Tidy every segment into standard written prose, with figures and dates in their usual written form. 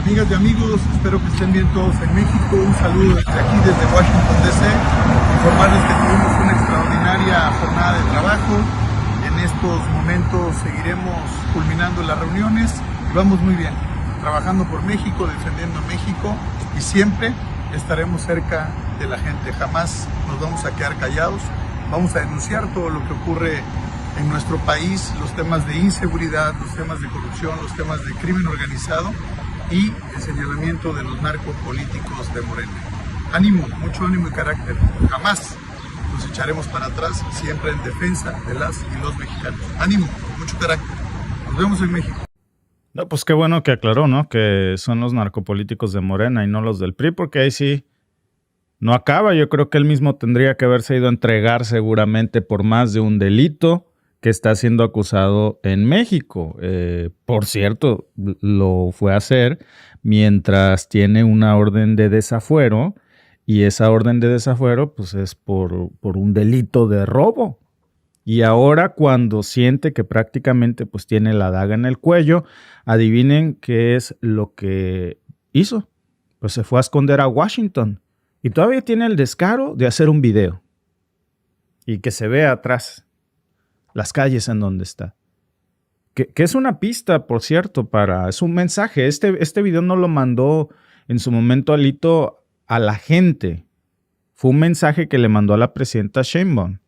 Amigas y amigos, espero que estén bien todos en México. Un saludo desde aquí, desde Washington DC. Informarles que tuvimos una extraordinaria jornada de trabajo. En estos momentos seguiremos culminando las reuniones y vamos muy bien, trabajando por México, defendiendo México y siempre estaremos cerca de la gente. Jamás nos vamos a quedar callados. Vamos a denunciar todo lo que ocurre en nuestro país, los temas de inseguridad, los temas de corrupción, los temas de crimen organizado y el señalamiento de los narcopolíticos de Morena. Ánimo, mucho ánimo y carácter. Jamás nos echaremos para atrás, siempre en defensa de las y los mexicanos. Ánimo, mucho carácter. Nos vemos en México. No, pues qué bueno que aclaró, ¿no? Que son los narcopolíticos de Morena y no los del PRI, porque ahí sí no acaba. Yo creo que él mismo tendría que haberse ido a entregar seguramente por más de un delito que está siendo acusado en México. Por cierto, lo fue a hacer mientras tiene una orden de desafuero y esa orden de desafuero pues es por un delito de robo. Y ahora cuando siente que prácticamente pues tiene la daga en el cuello, adivinen qué es lo que hizo. Pues se fue a esconder a Washington y todavía tiene el descaro de hacer un video y que se vea atrás las calles en donde está. Que es una pista, por cierto, es un mensaje. Este video no lo mandó en su momento Alito a la gente. Fue un mensaje que le mandó a la presidenta Sheinbaum,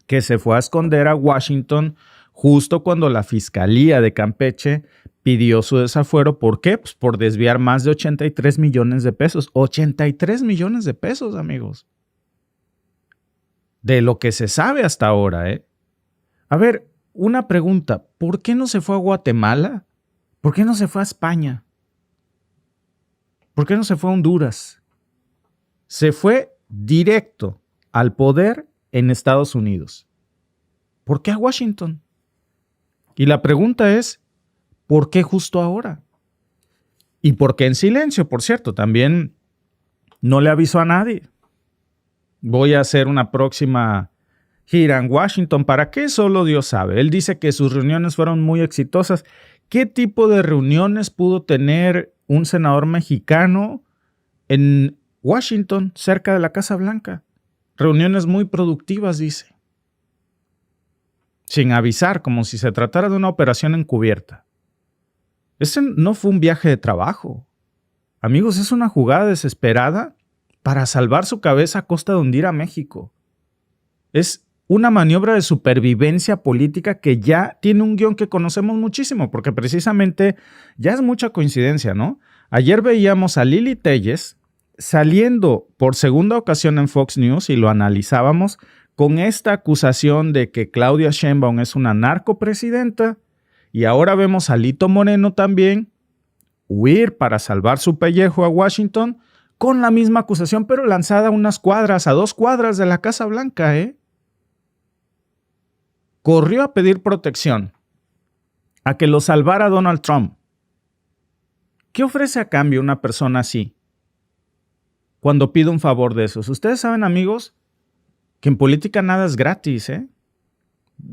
que se fue a esconder a Washington justo cuando la Fiscalía de Campeche pidió su desafuero. ¿Por qué? Pues por desviar más de 83 millones de pesos. 83 millones de pesos, amigos. De lo que se sabe hasta ahora, ¿eh? A ver, una pregunta. ¿Por qué no se fue a Guatemala? ¿Por qué no se fue a España? ¿Por qué no se fue a Honduras? Se fue directo al poder en Estados Unidos. ¿Por qué a Washington? Y la pregunta es, ¿por qué justo ahora? ¿Y por qué en silencio? Por cierto, también no le avisó a nadie. Voy a hacer una próxima gira en Washington. ¿Para qué? Solo Dios sabe. Él dice que sus reuniones fueron muy exitosas. ¿Qué tipo de reuniones pudo tener un senador mexicano en Washington, cerca de la Casa Blanca? Reuniones muy productivas, dice. Sin avisar, como si se tratara de una operación encubierta. Ese no fue un viaje de trabajo. Amigos, es una jugada desesperada para salvar su cabeza a costa de hundir a México. Es una maniobra de supervivencia política que ya tiene un guión que conocemos muchísimo, porque precisamente ya es mucha coincidencia, ¿no? Ayer veíamos a Lili Téllez saliendo por segunda ocasión en Fox News y lo analizábamos con esta acusación de que Claudia Sheinbaum es una narcopresidenta, y ahora vemos a Alito Moreno también huir para salvar su pellejo a Washington con la misma acusación, pero lanzada a 2 cuadras de la Casa Blanca, ¿eh? Corrió a pedir protección, a que lo salvara Donald Trump. ¿Qué ofrece a cambio una persona así cuando pide un favor de esos? Ustedes saben, amigos, que en política nada es gratis, ¿eh?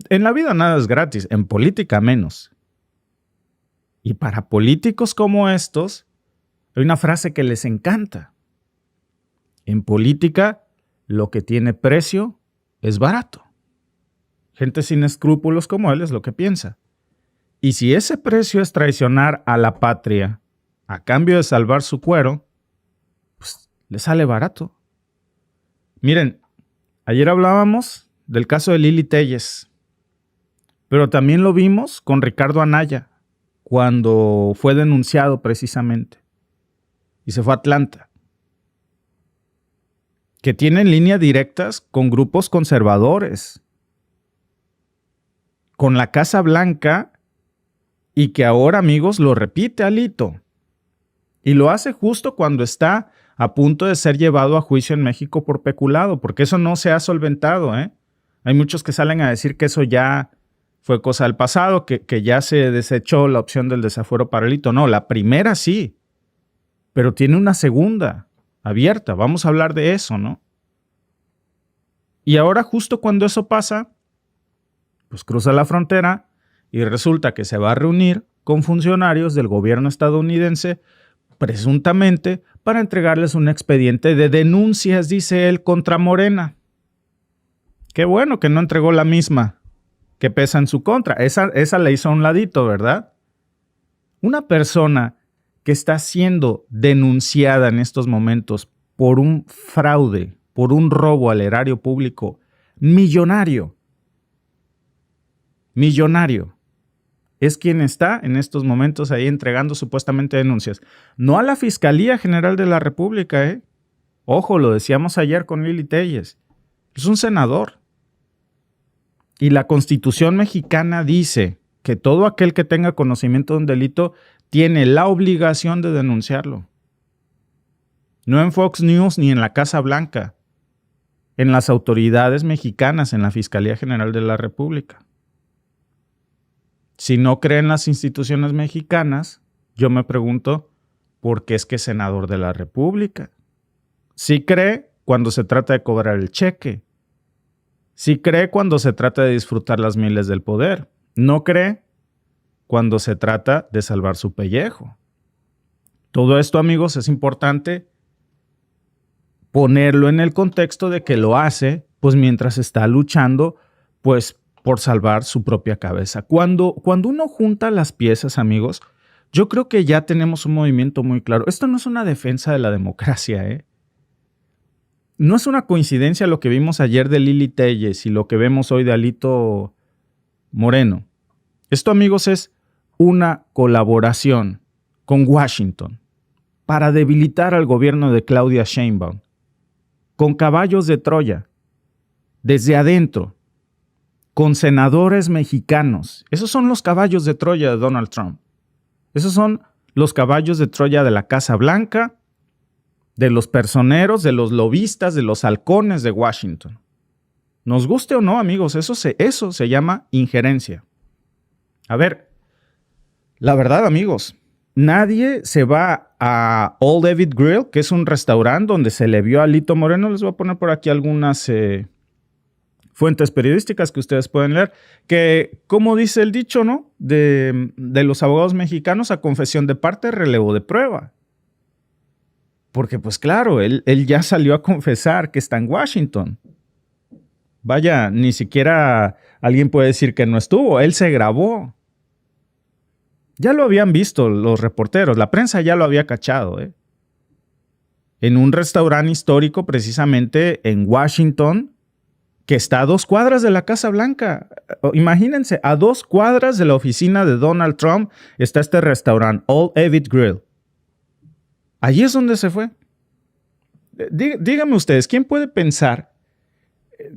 En la vida nada es gratis, en política menos. Y para políticos como estos, hay una frase que les encanta. En política, lo que tiene precio es barato. Gente sin escrúpulos como él es lo que piensa. Y si ese precio es traicionar a la patria a cambio de salvar su cuero, pues le sale barato. Miren, ayer hablábamos del caso de Lili Téllez, pero también lo vimos con Ricardo Anaya cuando fue denunciado precisamente y se fue a Atlanta, que tienen líneas directas con grupos conservadores, con la Casa Blanca, y que ahora, amigos, lo repite Alito. Y lo hace justo cuando está a punto de ser llevado a juicio en México por peculado, porque eso no se ha solventado, ¿eh? Hay muchos que salen a decir que eso ya fue cosa del pasado, que ya se desechó la opción del desafuero para Alito. No, la primera sí, pero tiene una segunda abierta. Vamos a hablar de eso, ¿no? Y ahora, justo cuando eso pasa, pues cruza la frontera y resulta que se va a reunir con funcionarios del gobierno estadounidense presuntamente, para entregarles un expediente de denuncias, dice él, contra Morena. Qué bueno que no entregó la misma que pesa en su contra. Esa la hizo a un ladito, ¿verdad? Una persona que está siendo denunciada en estos momentos por un fraude, por un robo al erario público millonario, es quien está en estos momentos ahí entregando supuestamente denuncias. No a la Fiscalía General de la República, ¿eh? Ojo, lo decíamos ayer con Lili Telles. Es un senador. Y la Constitución mexicana dice que todo aquel que tenga conocimiento de un delito tiene la obligación de denunciarlo. No en Fox News ni en la Casa Blanca. En las autoridades mexicanas, en la Fiscalía General de la República. Si no cree en las instituciones mexicanas, yo me pregunto, ¿por qué es que es senador de la República? Sí cree cuando se trata de cobrar el cheque. Sí cree cuando se trata de disfrutar las mieles del poder. No cree cuando se trata de salvar su pellejo. Todo esto, amigos, es importante ponerlo en el contexto de que lo hace, pues mientras está luchando, pues por salvar su propia cabeza. Cuando uno junta las piezas, amigos, yo creo que ya tenemos un movimiento muy claro. Esto no es una defensa de la democracia, ¿eh? No es una coincidencia lo que vimos ayer de Lili Telles y lo que vemos hoy de Alito Moreno. Esto, amigos, es una colaboración con Washington para debilitar al gobierno de Claudia Sheinbaum, con caballos de Troya, desde adentro, con senadores mexicanos. Esos son los caballos de Troya de Donald Trump. Esos son los caballos de Troya de la Casa Blanca, de los personeros, de los lobistas, de los halcones de Washington. Nos guste o no, amigos, eso se llama injerencia. A ver, la verdad, amigos, nadie se va a Old David Grill, que es un restaurante donde se le vio a Alito Moreno. Les voy a poner por aquí algunas fuentes periodísticas que ustedes pueden leer, que, como dice el dicho, ¿no? De los abogados mexicanos, a confesión de parte, relevo de prueba. Porque, pues claro, él ya salió a confesar que está en Washington. Vaya, ni siquiera alguien puede decir que no estuvo. Él se grabó. Ya lo habían visto los reporteros. La prensa ya lo había cachado, ¿eh? En un restaurante histórico, precisamente en Washington, que está a 2 cuadras de la Casa Blanca. Imagínense, a 2 cuadras de la oficina de Donald Trump está este restaurante, Old David Grill. Allí es donde se fue. Díganme ustedes, ¿quién puede pensar?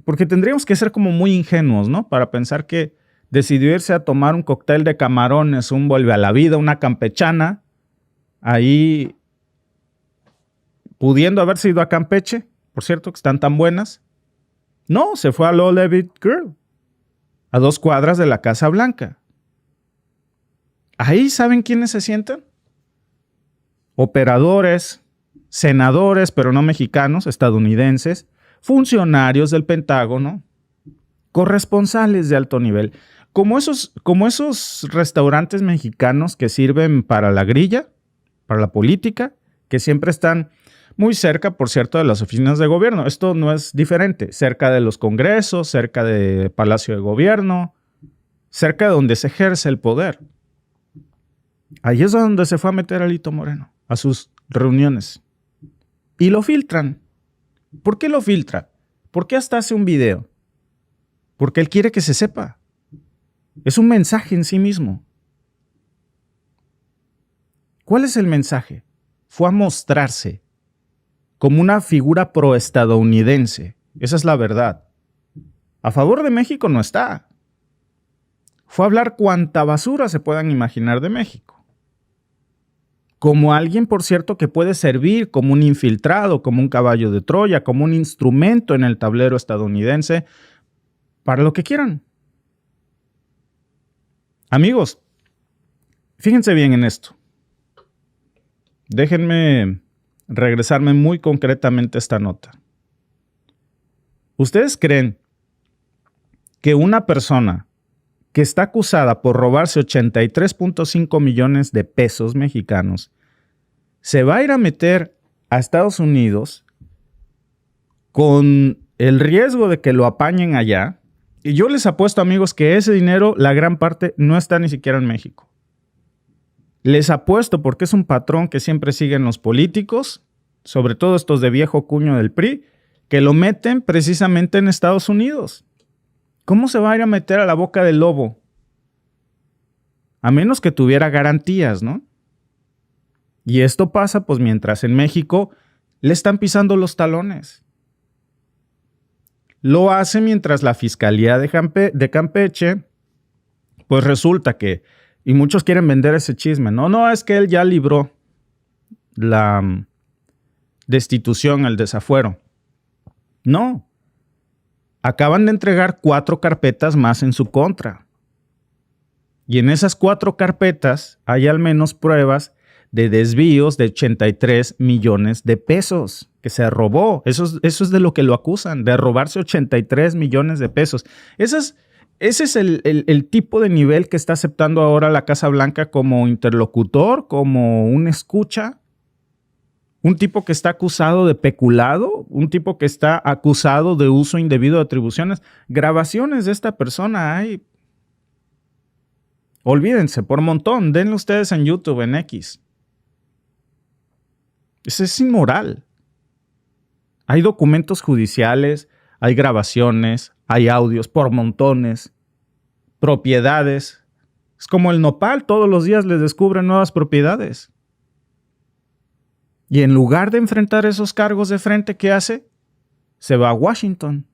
Porque tendríamos que ser como muy ingenuos, ¿no? Para pensar que decidió irse a tomar un cóctel de camarones, un vuelve a la vida, una campechana, ahí pudiendo haberse ido a Campeche, por cierto, que están tan buenas. No, se fue al Old David Grill, a 2 cuadras de la Casa Blanca. Ahí, ¿saben quiénes se sientan? Operadores, senadores, pero no mexicanos, estadounidenses, funcionarios del Pentágono, corresponsales de alto nivel, como esos restaurantes mexicanos que sirven para la grilla, para la política, que siempre están muy cerca, por cierto, de las oficinas de gobierno. Esto no es diferente, cerca de los congresos, cerca de Palacio de Gobierno, cerca de donde se ejerce el poder. Ahí es donde se fue a meter Alito Moreno, a sus reuniones. Y lo filtran. ¿Por qué lo filtra? ¿Por qué hasta hace un video? Porque él quiere que se sepa. Es un mensaje en sí mismo. ¿Cuál es el mensaje? Fue a mostrarse como una figura proestadounidense. Esa es la verdad. A favor de México no está. Fue a hablar cuanta basura se puedan imaginar de México. Como alguien, por cierto, que puede servir como un infiltrado, como un caballo de Troya, como un instrumento en el tablero estadounidense, para lo que quieran. Amigos, fíjense bien en esto. Déjenme regresarme muy concretamente a esta nota. ¿Ustedes creen que una persona que está acusada por robarse 83.5 millones de pesos mexicanos se va a ir a meter a Estados Unidos con el riesgo de que lo apañen allá. Y yo les apuesto, amigos, que ese dinero, la gran parte, no está ni siquiera en México. Les apuesto, porque es un patrón que siempre siguen los políticos, sobre todo estos de viejo cuño del PRI, que lo meten precisamente en Estados Unidos. ¿Cómo se va a ir a meter a la boca del lobo? A menos que tuviera garantías, ¿no? Y esto pasa pues mientras en México le están pisando los talones. Lo hace mientras la Fiscalía de Campeche, pues resulta que, y muchos quieren vender ese chisme, no, es que él ya libró la destitución, el desafuero. No, acaban de entregar 4 carpetas más en su contra. Y en esas 4 carpetas hay al menos pruebas de desvíos de 83 millones de pesos que se robó. Eso es de lo que lo acusan, de robarse 83 millones de pesos. Ese es el tipo de nivel que está aceptando ahora la Casa Blanca como interlocutor, como un escucha. Un tipo que está acusado de peculado, un tipo que está acusado de uso indebido de atribuciones. Grabaciones de esta persona hay. Olvídense, por montón. Denle ustedes en YouTube, en X. Eso es inmoral. Hay documentos judiciales, hay grabaciones, hay audios por montones, propiedades. Es como el nopal, todos los días les descubren nuevas propiedades. Y en lugar de enfrentar esos cargos de frente, ¿qué hace? Se va a Washington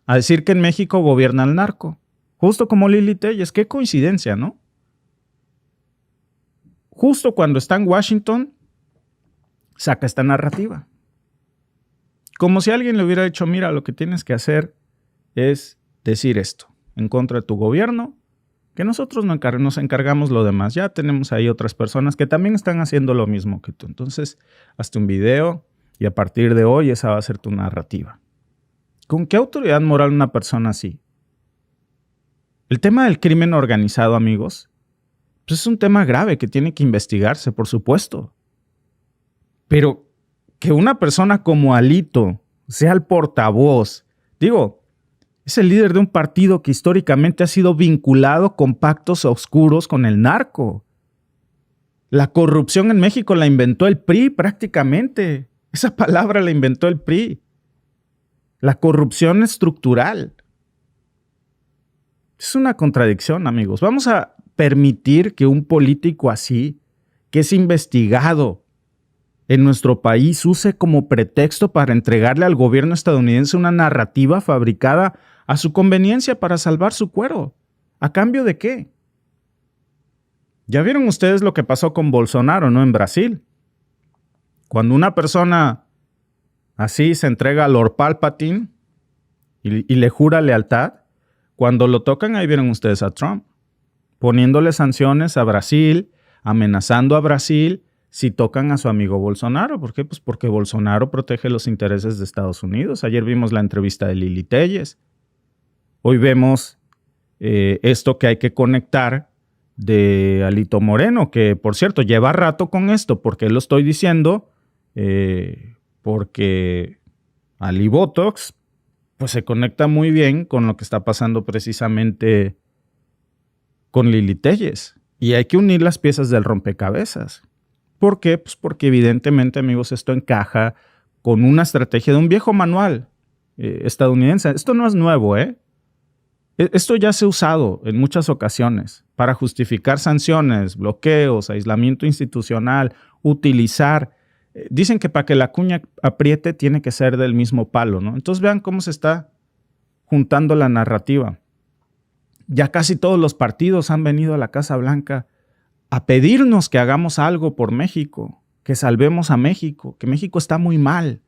a decir que en México gobierna el narco. Justo como Lili Téllez. Qué coincidencia, ¿no? Justo cuando está en Washington, saca esta narrativa. Como si alguien le hubiera dicho, mira, lo que tienes que hacer es decir esto en contra de tu gobierno, que nosotros nos encargamos lo demás. Ya tenemos ahí otras personas que también están haciendo lo mismo que tú. Entonces, hazte un video y a partir de hoy esa va a ser tu narrativa. ¿Con qué autoridad moral una persona así? El tema del crimen organizado, amigos, pues es un tema grave que tiene que investigarse, por supuesto. Pero que una persona como Alito sea el portavoz, digo, es el líder de un partido que históricamente ha sido vinculado con pactos oscuros con el narco. La corrupción en México la inventó el PRI prácticamente. Esa palabra la inventó el PRI. La corrupción estructural. Es una contradicción, amigos. Vamos a permitir que un político así, que es investigado en nuestro país, use como pretexto para entregarle al gobierno estadounidense una narrativa fabricada a su conveniencia para salvar su cuero. ¿A cambio de qué? Ya vieron ustedes lo que pasó con Bolsonaro, ¿no? En Brasil. Cuando una persona así se entrega a Lord Palpatine y le jura lealtad, cuando lo tocan, ahí vieron ustedes a Trump, poniéndole sanciones a Brasil, amenazando a Brasil si tocan a su amigo Bolsonaro. ¿Por qué? Pues porque Bolsonaro protege los intereses de Estados Unidos. Ayer vimos la entrevista de Lili Téllez. Hoy vemos esto que hay que conectar de Alito Moreno, que por cierto lleva rato con esto. ¿Por qué lo estoy diciendo? Porque Ali Botox pues se conecta muy bien con lo que está pasando precisamente con Lili Téllez. Y hay que unir las piezas del rompecabezas. ¿Por qué? Pues porque evidentemente, amigos, esto encaja con una estrategia de un viejo manual estadounidense. Esto no es nuevo, ¿eh? Esto ya se ha usado en muchas ocasiones para justificar sanciones, bloqueos, aislamiento institucional, utilizar. Dicen que para que la cuña apriete tiene que ser del mismo palo, ¿no? Entonces vean cómo se está juntando la narrativa. Ya casi todos los partidos han venido a la Casa Blanca a pedirnos que hagamos algo por México, que salvemos a México, que México está muy mal.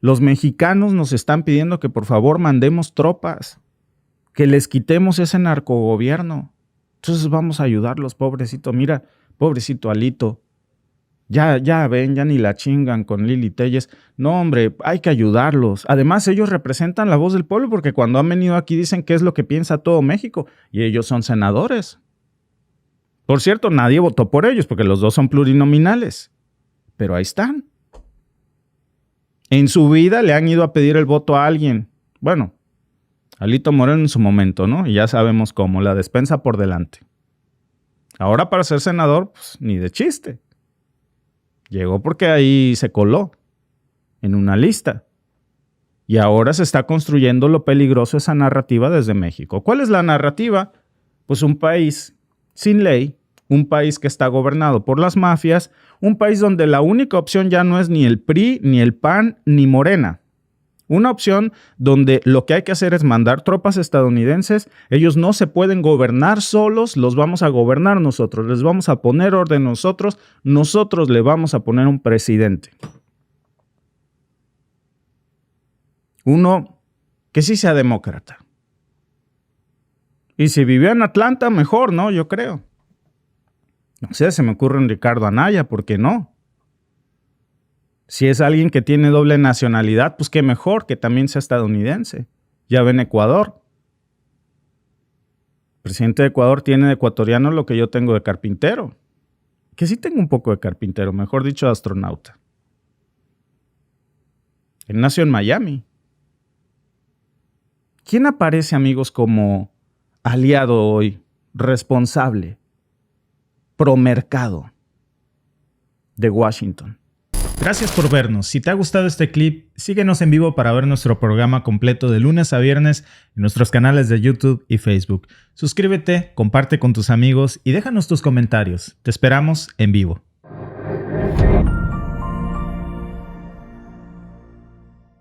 Los mexicanos nos están pidiendo que por favor mandemos tropas, que les quitemos ese narcogobierno. Entonces vamos a ayudarlos, pobrecito. Mira, pobrecito Alito. Ya ven, ya ni la chingan con Lili Téllez. No, hombre, hay que ayudarlos. Además, ellos representan la voz del pueblo porque cuando han venido aquí dicen qué es lo que piensa todo México y ellos son senadores. Por cierto, nadie votó por ellos porque los dos son plurinominales. Pero ahí están. En su vida le han ido a pedir el voto a alguien. Bueno, Alito Moreno en su momento, ¿no? Y ya sabemos cómo, la despensa por delante. Ahora para ser senador, pues ni de chiste. Llegó porque ahí se coló en una lista. Y ahora se está construyendo lo peligroso esa narrativa desde México. ¿Cuál es la narrativa? Pues un país sin ley, un país que está gobernado por las mafias, un país donde la única opción ya no es ni el PRI, ni el PAN, ni Morena. Una opción donde lo que hay que hacer es mandar tropas estadounidenses. Ellos no se pueden gobernar solos, los vamos a gobernar nosotros, les vamos a poner orden nosotros le vamos a poner un presidente. Uno que sí sea demócrata. Y si vivió en Atlanta, mejor, ¿no? Yo creo. No sé, se me ocurre un Ricardo Anaya, ¿por qué no? Si es alguien que tiene doble nacionalidad, pues qué mejor que también sea estadounidense. Ya ven Ecuador. El presidente de Ecuador tiene de ecuatoriano lo que yo tengo de carpintero. Que sí tengo un poco de carpintero, mejor dicho, de astronauta. Él nació en Miami. ¿Quién aparece, amigos, como aliado hoy, responsable, promercado de Washington? Gracias por vernos. Si te ha gustado este clip, síguenos en vivo para ver nuestro programa completo de lunes a viernes en nuestros canales de YouTube y Facebook. Suscríbete, comparte con tus amigos y déjanos tus comentarios. Te esperamos en vivo.